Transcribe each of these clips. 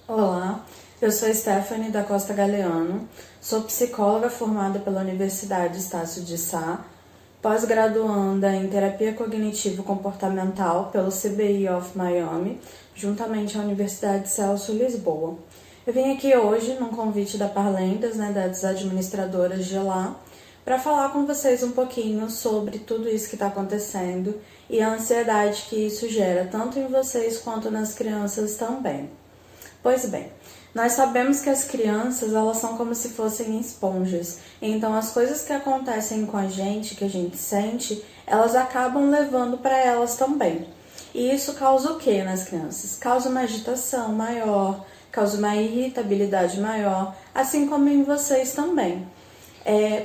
Olá, eu sou Stephanie da Costa Galeano, sou psicóloga formada pela Universidade Estácio de Sá, pós-graduanda em Terapia Cognitivo-Comportamental pelo CBI of Miami, juntamente à Universidade Celso Lisboa. Eu vim aqui hoje, num convite da Parlendas, das administradoras de lá, para falar com vocês um pouquinho sobre tudo isso que está acontecendo e a ansiedade que isso gera, tanto em vocês quanto nas crianças também. Pois bem, nós sabemos que as crianças, elas são como se fossem esponjas. Então, as coisas que acontecem com a gente, que a gente sente, elas acabam levando para elas também. E isso causa o que nas crianças? Causa uma agitação maior, causa uma irritabilidade maior, assim como em vocês também.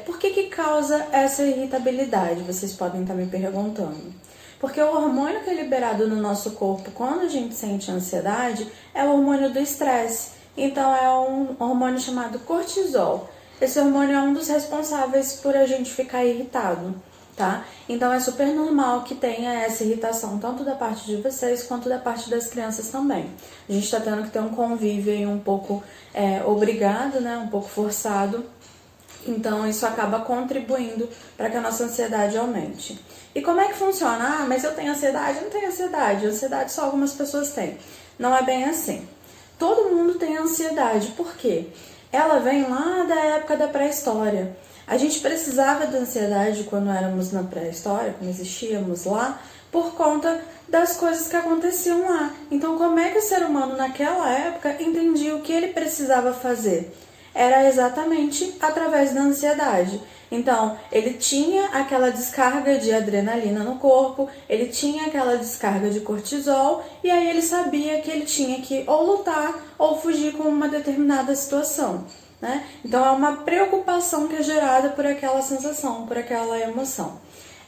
Por que causa essa irritabilidade? Vocês podem estar me perguntando. Porque o hormônio que é liberado no nosso corpo quando a gente sente ansiedade é o hormônio do estresse. Então é um hormônio chamado cortisol. Esse hormônio é um dos responsáveis por a gente ficar irritado, tá? Então é super normal que tenha essa irritação, tanto da parte de vocês quanto da parte das crianças também. A gente está tendo que ter um convívio aí um pouco obrigado, um pouco forçado. Então, isso acaba contribuindo para que a nossa ansiedade aumente. E como é que funciona? Mas eu tenho ansiedade? Eu não tenho ansiedade. Ansiedade só algumas pessoas têm. Não é bem assim. Todo mundo tem ansiedade. Por quê? Ela vem lá da época da pré-história. A gente precisava da ansiedade quando éramos na pré-história, quando existíamos lá, por conta das coisas que aconteciam lá. Então, como é que o ser humano naquela época entendia o que ele precisava fazer? Era exatamente através da ansiedade. Então, ele tinha aquela descarga de adrenalina no corpo, ele tinha aquela descarga de cortisol, e aí ele sabia que ele tinha que ou lutar ou fugir com uma determinada situação, né? Então, é uma preocupação que é gerada por aquela sensação, por aquela emoção.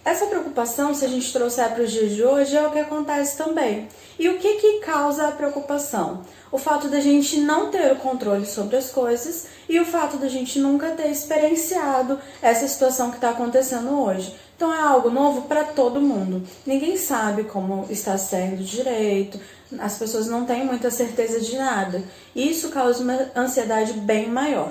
Essa preocupação, se a gente trouxer para os dias de hoje, é o que acontece também. E o que causa a preocupação? O fato da gente não ter o controle sobre as coisas e o fato da gente nunca ter experienciado essa situação que está acontecendo hoje. Então é algo novo para todo mundo. Ninguém sabe como está sendo direito, as pessoas não têm muita certeza de nada. E isso causa uma ansiedade bem maior.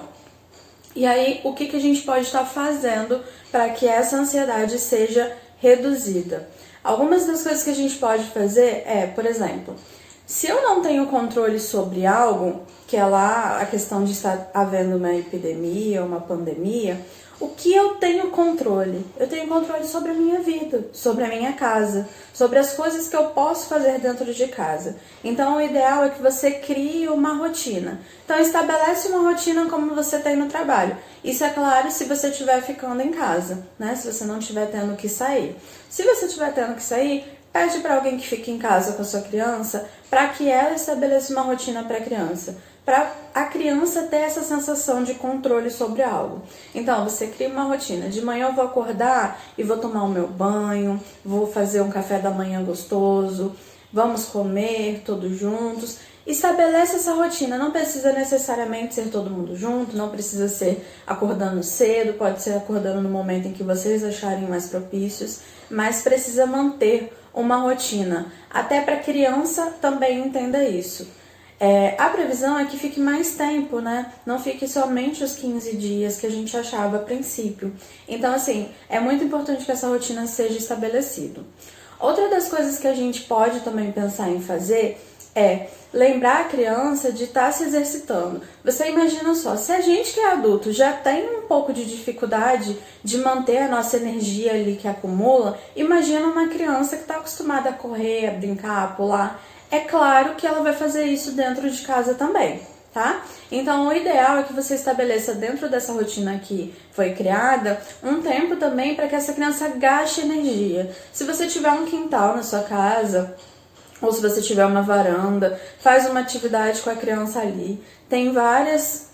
E aí, o que a gente pode estar fazendo para que essa ansiedade seja reduzida? Algumas das coisas que a gente pode fazer por exemplo, se eu não tenho controle sobre algo, que é lá a questão de estar havendo uma epidemia, uma pandemia, o que eu tenho controle? Eu tenho controle sobre a minha vida, sobre a minha casa, sobre as coisas que eu posso fazer dentro de casa. Então, o ideal é que você crie uma rotina. Então, estabelece uma rotina como você tem no trabalho. Isso é claro se você estiver ficando em casa, Se você não estiver tendo que sair. Se você estiver tendo que sair, pede para alguém que fique em casa com a sua criança para que ela estabeleça uma rotina para a criança. Para a criança ter essa sensação de controle sobre algo. Então, você cria uma rotina. De manhã eu vou acordar e vou tomar o meu banho, vou fazer um café da manhã gostoso, vamos comer todos juntos. Estabelece essa rotina. Não precisa necessariamente ser todo mundo junto, não precisa ser acordando cedo, pode ser acordando no momento em que vocês acharem mais propícios, mas precisa manter uma rotina. Até para a criança também entenda isso. A previsão é que fique mais tempo, Não fique somente os 15 dias que a gente achava a princípio. Então, assim, é muito importante que essa rotina seja estabelecida. Outra das coisas que a gente pode também pensar em fazer é lembrar a criança de estar se exercitando. Você imagina só, se a gente que é adulto já tem um pouco de dificuldade de manter a nossa energia ali que acumula, imagina uma criança que está acostumada a correr, a brincar, a pular. É claro que ela vai fazer isso dentro de casa também, tá? Então, o ideal é que você estabeleça dentro dessa rotina que foi criada um tempo também para que essa criança gaste energia. Se você tiver um quintal na sua casa, ou se você tiver uma varanda, faz uma atividade com a criança ali. Tem várias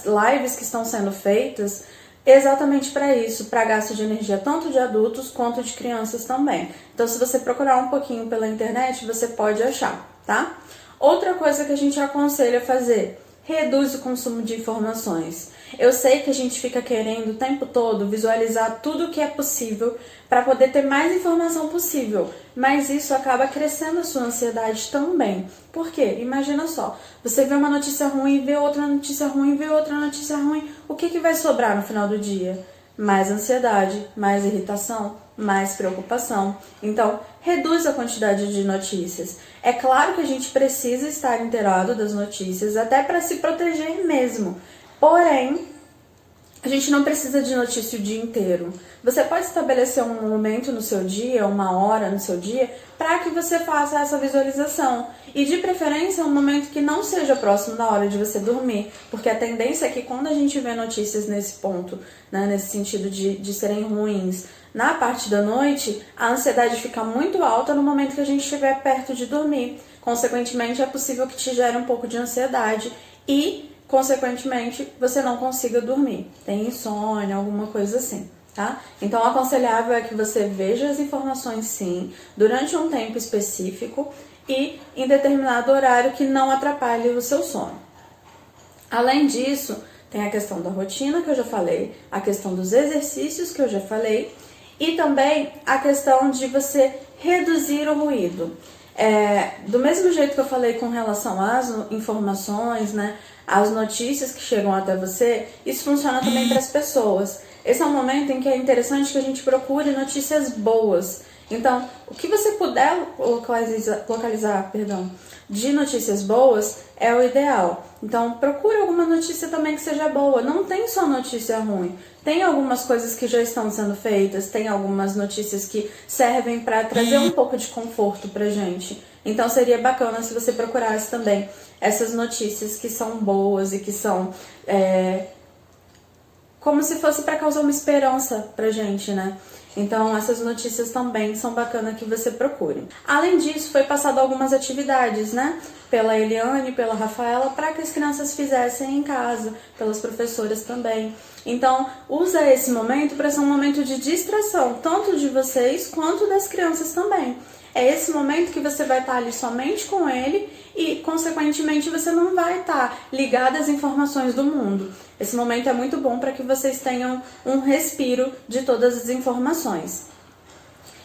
lives que estão sendo feitas exatamente para isso, para gasto de energia tanto de adultos quanto de crianças também. Então, se você procurar um pouquinho pela internet, você pode achar, tá? Outra coisa que a gente aconselha fazer, reduz o consumo de informações. Eu sei que a gente fica querendo o tempo todo visualizar tudo o que é possível para poder ter mais informação possível, mas isso acaba crescendo a sua ansiedade também. Por quê? Imagina só, você vê uma notícia ruim, vê outra notícia ruim, vê outra notícia ruim, o que vai sobrar no final do dia? Mais ansiedade, mais irritação, mais preocupação. Então, reduz a quantidade de notícias. É claro que a gente precisa estar inteirado das notícias, até para se proteger mesmo. Porém, a gente não precisa de notícia o dia inteiro. Você pode estabelecer um momento no seu dia, uma hora no seu dia, para que você faça essa visualização. E de preferência, um momento que não seja próximo da hora de você dormir. Porque a tendência é que quando a gente vê notícias nesse ponto, né, nesse sentido de serem ruins, na parte da noite, a ansiedade fica muito alta no momento que a gente estiver perto de dormir. Consequentemente, é possível que te gere um pouco de ansiedade e, consequentemente, você não consiga dormir. Tem insônia, alguma coisa assim, tá? Então, o aconselhável é que você veja as informações, sim, durante um tempo específico e em determinado horário que não atrapalhe o seu sono. Além disso, tem a questão da rotina, que eu já falei, a questão dos exercícios, que eu já falei, e também a questão de você reduzir o ruído. Do mesmo jeito que eu falei com relação às informações, né, as notícias que chegam até você, isso funciona também para as pessoas. Esse é um momento em que é interessante que a gente procure notícias boas. Então, o que você puder localizar, de notícias boas é o ideal. Então, procure alguma notícia também que seja boa. Não tem só notícia ruim. Tem algumas coisas que já estão sendo feitas, tem algumas notícias que servem para trazer um pouco de conforto pra gente. Então, seria bacana se você procurasse também essas notícias que são boas e que são como se fosse para causar uma esperança pra gente, né? Então, essas notícias também são bacanas que você procure. Além disso, foi passado algumas atividades, né? Pela Eliane, pela Rafaela, para que as crianças fizessem em casa, pelas professoras também. Então, usa esse momento para ser um momento de distração, tanto de vocês quanto das crianças também. É esse momento que você vai estar ali somente com ele e, consequentemente, você não vai estar ligado às informações do mundo. Esse momento é muito bom para que vocês tenham um respiro de todas as informações.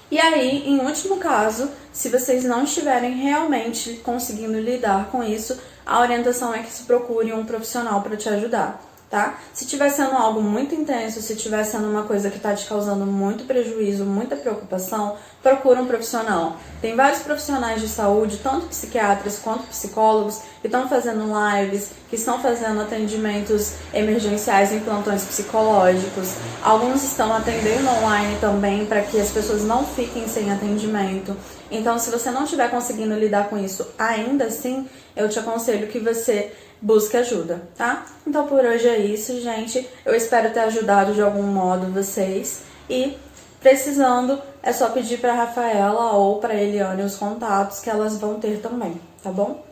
E aí, em último caso, se vocês não estiverem realmente conseguindo lidar com isso, a orientação é que se procure um profissional para te ajudar. Tá? Se estiver sendo algo muito intenso, se estiver sendo uma coisa que está te causando muito prejuízo, muita preocupação, procura um profissional. Tem vários profissionais de saúde, tanto psiquiatras quanto psicólogos, que estão fazendo lives, que estão fazendo atendimentos emergenciais em plantões psicológicos. Alguns estão atendendo online também para que as pessoas não fiquem sem atendimento. Então, se você não estiver conseguindo lidar com isso ainda assim, eu te aconselho que você busque ajuda, tá? Então por hoje é isso, gente. Eu espero ter ajudado de algum modo vocês. E precisando, é só pedir pra Rafaela ou pra Eliane os contatos que elas vão ter também, tá bom?